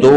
2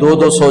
200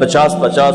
50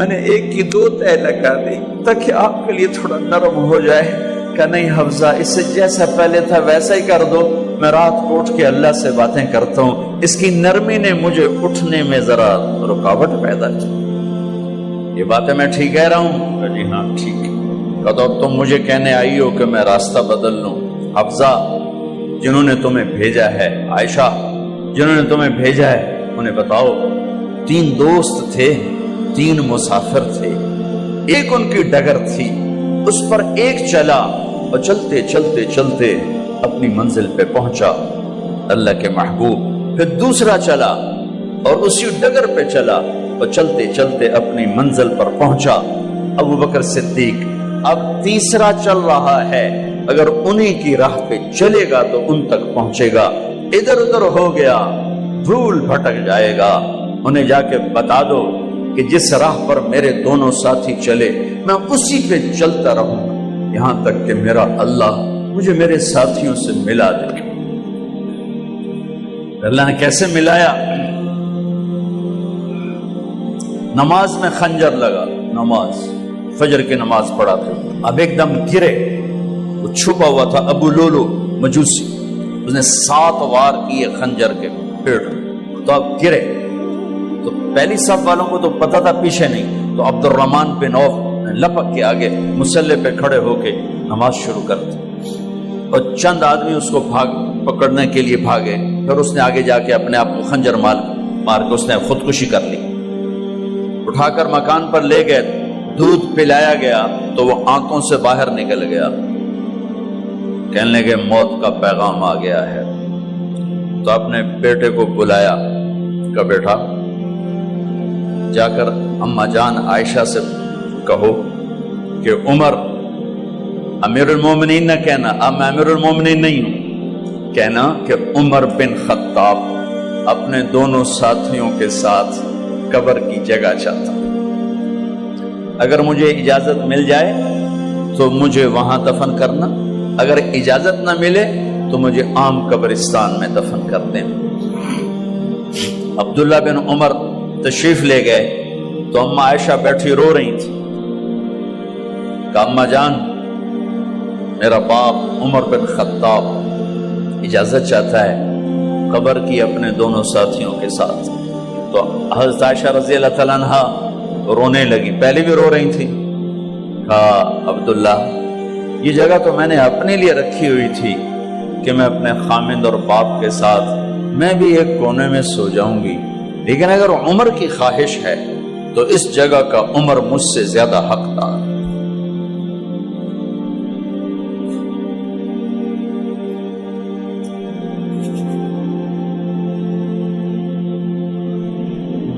میں نے ایک کی 2 تہ لگا دی تاکہ آپ کے لیے تھوڑا نرم ہو جائے. کہ نہیں حفظہ، اس سے جیسا پہلے تھا ویسا ہی کر دو، میں رات کو اٹھ کے اللہ سے باتیں کرتا ہوں، اس کی نرمی نے مجھے اٹھنے میں ذرا رکاوٹ پیدا کی. یہ باتیں میں ٹھیک کہہ رہا ہوں؟ کہ جی ہاں ٹھیک. کہ تو اب تم مجھے کہنے آئی ہو کہ میں راستہ بدل لوں. حفظہ، جنہوں نے تمہیں بھیجا ہے، عائشہ جنہوں نے تمہیں بھیجا ہے، انہیں بتاؤ 3 دوست تھے، 3 مسافر تھے، ایک ان کی ڈگر تھی، اس پر ایک چلا اور چلتے چلتے چلتے اپنی منزل پہ پہنچا اللہ کے محبوب. پھر دوسرا چلا اور اسی ڈگر پہ چلا اور چلتے چلتے اپنی منزل پر پہنچا ابو بکر صدیق. اب تیسرا چل رہا ہے، اگر انہیں کی راہ پہ چلے گا تو ان تک پہنچے گا، ادھر ادھر ہو گیا بھول بھٹک جائے گا. انہیں جا کے بتا دو کہ جس راہ پر میرے دونوں ساتھی چلے میں اسی پہ چلتا رہوں گا یہاں تک کہ میرا اللہ مجھے میرے ساتھیوں سے ملا دے. اللہ نے کیسے ملایا؟ نماز میں خنجر لگا، نماز فجر کی نماز پڑھا تھا. اب ایک دم گرے، وہ چھپا ہوا تھا ابو لولو مجوسی، اس نے 7 وار کیے خنجر کے پیٹ میں. تو اب گرے تو پہلی صف والوں کو تو پتا تھا، پیچھے نہیں. تو عبد الرحمن بن عوف لپک کے آگے مصلی پہ کھڑے ہو کے نماز شروع کر دی اور چند آدمی اس کو پکڑنے کے لیے بھاگے. پھر اس نے آگے جا کے اپنے آپ کو خنجر مار کے اس نے خودکشی کر لی. اٹھا کر مکان پر لے گئے، دودھ پلایا گیا تو وہ آنتوں سے باہر نکل گیا. کہنے لگے موت کا پیغام آ گیا ہے. تو اپنے بیٹے کو بلایا کہ بیٹا جا کر اماں جان عائشہ سے کہو کہ عمر، امیر المومنین نہ کہنا، اب میں امیر المومنین نہیں ہوں، کہنا کہ عمر بن خطاب اپنے دونوں ساتھیوں کے ساتھ قبر کی جگہ چاہتا. اگر مجھے اجازت مل جائے تو مجھے وہاں دفن کرنا، اگر اجازت نہ ملے تو مجھے عام قبرستان میں دفن کر دیں. عبداللہ بن عمر تشریف لے گئے تو اماں عائشہ بیٹھی رو رہی تھی. کہ اماں جان، میرا باپ عمر بن خطاب اجازت چاہتا ہے قبر کی اپنے دونوں ساتھیوں کے ساتھ. تو حضرت عائشہ رضی اللہ تعالیٰ عنہا رونے لگی، پہلے بھی رو رہی تھی. کہا عبداللہ، یہ جگہ تو میں نے اپنے لیے رکھی ہوئی تھی کہ میں اپنے خامند اور باپ کے ساتھ میں بھی ایک کونے میں سو جاؤں گی، لیکن اگر عمر کی خواہش ہے تو اس جگہ کا عمر مجھ سے زیادہ حقدار.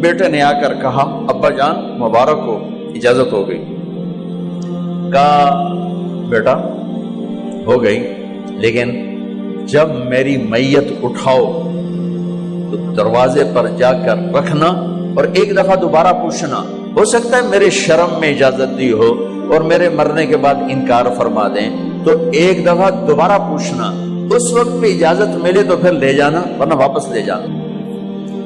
بیٹے نے آ کر کہا ابا جان مبارک ہو، اجازت ہو گئی. کہا بیٹا ہو گئی، لیکن جب میری میت اٹھاؤ تو دروازے پر جا کر رکھنا اور ایک دفعہ دوبارہ پوچھنا. ہو سکتا ہے میرے شرم میں اجازت دی ہو اور میرے مرنے کے بعد انکار فرما دیں، تو ایک دفعہ دوبارہ پوچھنا، اس وقت بھی اجازت ملے تو پھر لے جانا ورنہ واپس لے جانا.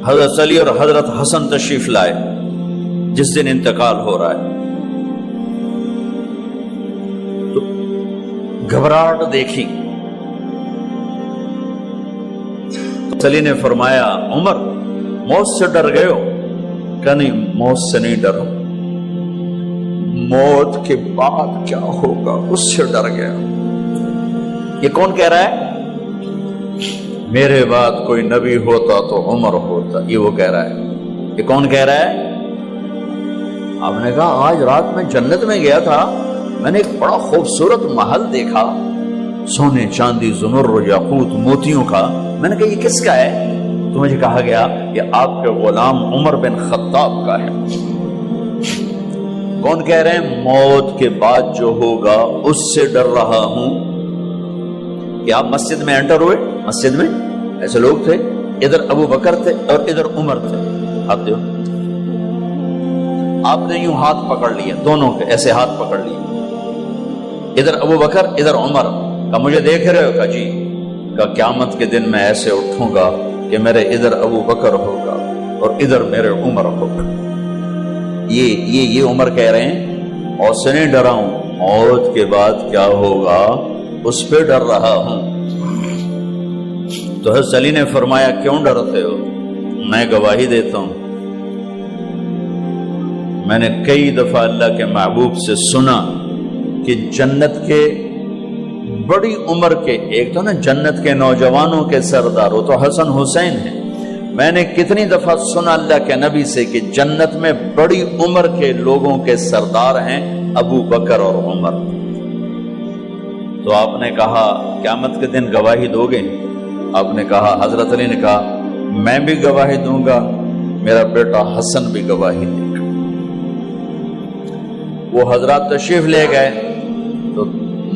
حضرت علی اور حضرت حسن تشریف لائے جس دن انتقال ہو رہا ہے. تو گھبراہٹ دیکھی. علی نے فرمایا عمر موت سے ڈر گئے ہو؟ کہ نہیں، موت سے نہیں ڈرا، موت کے بعد کیا ہوگا اس سے ڈر گیا. یہ کون کہہ رہا ہے؟ میرے بعد کوئی نبی ہوتا تو عمر ہوتا، یہ وہ کہہ رہا ہے. یہ کون کہہ رہا ہے؟ آپ نے کہا آج رات میں جنت میں گیا تھا، میں نے ایک بڑا خوبصورت محل دیکھا، سونے چاندی زمرد یاقوت موتیوں کا. میں نے کہا یہ کس کا ہے؟ تو مجھے کہا گیا یہ آپ کے غلام عمر بن خطاب کا ہے. کون کہہ رہے ہیں؟ موت کے بعد جو ہوگا اس سے ڈر رہا ہوں. کہ آپ مسجد میں انٹر ہوئے، مسجد میں ایسے لوگ تھے، ادھر ابو بکر تھے اور ادھر عمر تھے. ہاتھ دیو. آپ نے یوں ہاتھ پکڑ لیے، دونوں کے ایسے ہاتھ پکڑ لیے، ادھر ابو بکر ادھر عمر. کہ مجھے دیکھ رہے ہو؟ کہ جی. کہ قیامت کے دن میں ایسے اٹھوں گا کہ میرے ادھر ابو بکر ہوگا اور ادھر میرے عمر ہوگا. یہ عمر کہہ رہے ہیں موت سے نہیں ڈرا ہوں، موت کے بعد کیا ہوگا اس پہ ڈر رہا ہوں۔ تو حضرت علی نے فرمایا کیوں ڈرتے ہو؟ میں گواہی دیتا ہوں، میں نے کئی دفعہ اللہ کے محبوب سے سنا کہ جنت کے بڑی عمر کے، ایک تو نا جنت کے نوجوانوں کے سردار وہ تو حسن حسین ہیں، میں نے کتنی دفعہ سنا اللہ کے نبی سے کہ جنت میں بڑی عمر کے لوگوں کے سردار ہیں ابو بکر اور عمر۔ تو آپ نے کہا قیامت کے دن گواہی دو گے؟ آپ نے کہا، حضرت علی نے کہا میں بھی گواہی دوں گا، میرا بیٹا حسن بھی گواہی دے گا۔ وہ حضرات تشریف لے گئے تو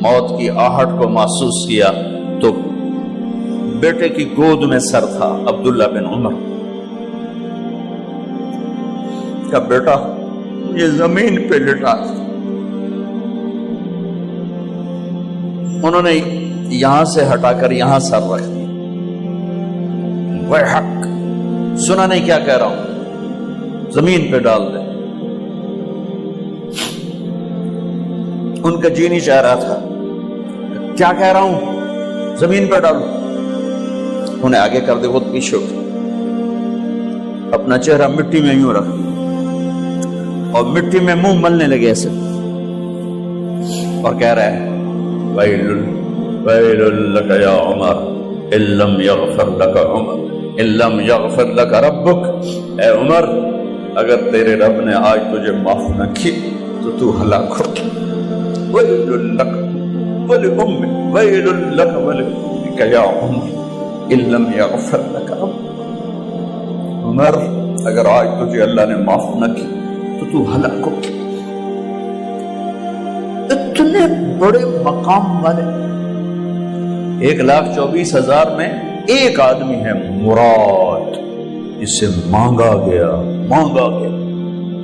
موت کی آہٹ کو محسوس کیا تو بیٹے کی گود میں سر تھا عبداللہ بن عمر کا، بیٹا یہ زمین پہ لٹا۔ انہوں نے یہاں سے ہٹا کر یہاں سر رکھ دیا۔ وہ حق سنا نہیں کیا کہہ رہا ہوں، زمین پہ ڈال دے۔ ان کا جی نہیں چاہ رہا تھا، کیا کہہ رہا ہوں، زمین پہ ڈالو۔ انہیں آگے کر دے، خود پیچھے اٹھ، اپنا چہرہ مٹی میں یوں رکھ اور مٹی میں منہ ملنے لگے ایسے، اور کہہ رہا ہے ویل لک یا عمر ان لم یغفر لک عمر ان لم یغفر لک ربک، اے عمر اگر تیرے رب نے آج تجھے معاف نہ کی تو تو ہلاک ہو۔ ویل لک ولأمک ویل لک ولأمک یا عمر ان لم یغفر لک ربک، عمر اگر آج تجھے اللہ نے معاف نہ کی تو تو ہلاک ہو۔ اتنے بڑے مقام والے 1,24,000 میں ایک آدمی ہے مراد، جسے مانگا گیا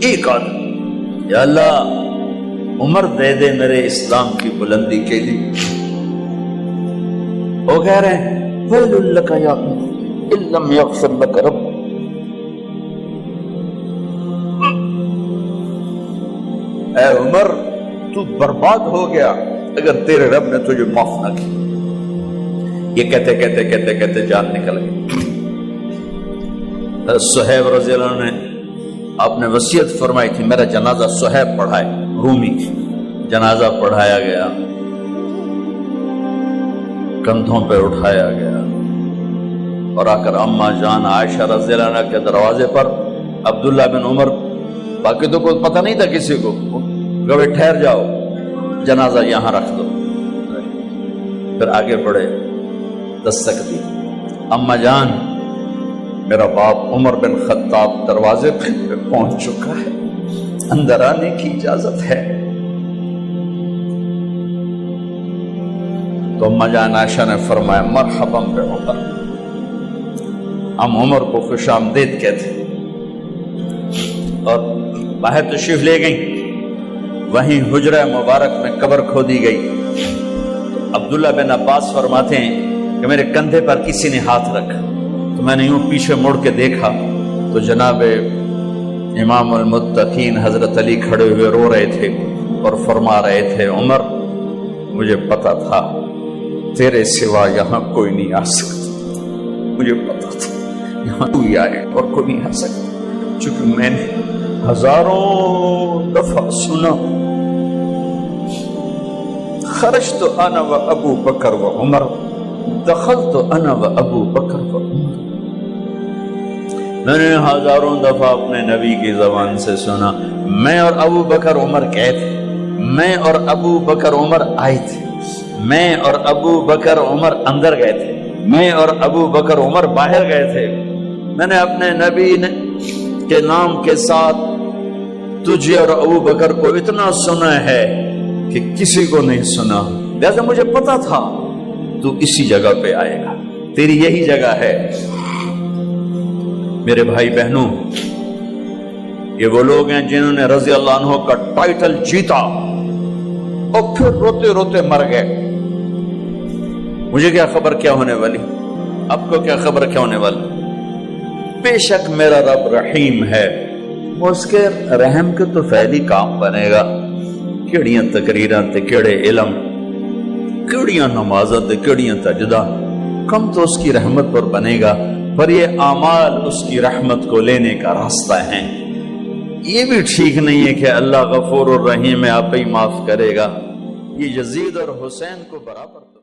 ایک آدمی، یا اللہ عمر دے دے میرے اسلام کی بلندی کے لیے۔ وہ کہہ رہے ہیں ویل لک یا عمر ان لم یغفر لک رب، اے عمر تو برباد ہو گیا اگر تیرے رب نے تجھے معاف نہ کی۔ یہ کہتے کہتے جان نکل گئی۔ صہیب رضی اللہ عنہ نے آپ نے وصیت فرمائی تھی میرا جنازہ صہیب پڑھائے، رومی جنازہ پڑھایا گیا، کندھوں پہ اٹھایا گیا، اور آ کر اماں جان عائشہ رضی اللہ عنہ کے دروازے پر عبداللہ بن عمر، باقی تو کوئی پتہ نہیں تھا کسی کو، کہ ٹھہر جاؤ جنازہ یہاں رکھ دو۔ پھر آگے بڑھے، دستک دی، اماں جان میرا باپ عمر بن خطاب دروازے پہ پہنچ چکا ہے، اندر آنے کی اجازت ہے۔ تو اماں جان عائشہ نے فرمایا مرحبا بعمر، ہم عمر کو خوش آمدید کہتے، اور باہر تشریف لے گئیں۔ وہیں حجرہ مبارک میں قبر کھودی گئی۔ عبداللہ بن عباس فرماتے ہیں کہ میرے کندھے پر کسی نے ہاتھ رکھا تو میں نے یوں پیچھے مڑ کے دیکھا تو جناب امام المتقین حضرت علی کھڑے ہوئے رو رہے تھے اور فرما رہے تھے عمر مجھے پتا تھا تیرے سوا یہاں کوئی نہیں آ سکتا، مجھے پتا تھا یہاں کوئی آئے اور کوئی نہیں آ سکتا، چونکہ میں نے ہزاروں دفعہ سنا خرجت انا و ابو بکر و عمر دخلت انا و ابو بکر و عمر، میں نے ہزاروں دفعہ اپنے نبی کی زبان سے سنا میں اور ابو بکر عمر گئے تھے، میں اور ابو بکر عمر آئے تھے، میں اور ابو بکر عمر اندر گئے تھے، میں اور ابو بکر عمر باہر گئے تھے، میں نے اپنے نبی کے نام کے ساتھ تجھے اور ابو بکر کو اتنا سنا ہے کہ کسی کو نہیں سنا، لہذا مجھے پتا تھا تو اسی جگہ پہ آئے گا، تیری یہی جگہ ہے۔ میرے بھائی بہنوں، یہ وہ لوگ ہیں جنہوں نے رضی اللہ عنہ کا ٹائٹل جیتا اور پھر روتے روتے مر گئے۔ مجھے کیا خبر کیا ہونے والی، آپ کو کیا خبر کیا ہونے والی؟ بے شک میرا رب رحیم ہے، وہ اس کے رحم کے تو فعلی کام بنے گا، کیڑیاں تقریراں تے کیڑے علم، کیڑیاں نمازاں تے کیڑیاں سجدہ، کم تو اس کی رحمت پر بنے گا، پر یہ اعمال اس کی رحمت کو لینے کا راستہ ہیں۔ یہ بھی ٹھیک نہیں ہے کہ اللہ غفور الرحیم ہے، آپ ہی معاف کرے گا، یہ یزید اور حسین کو برابر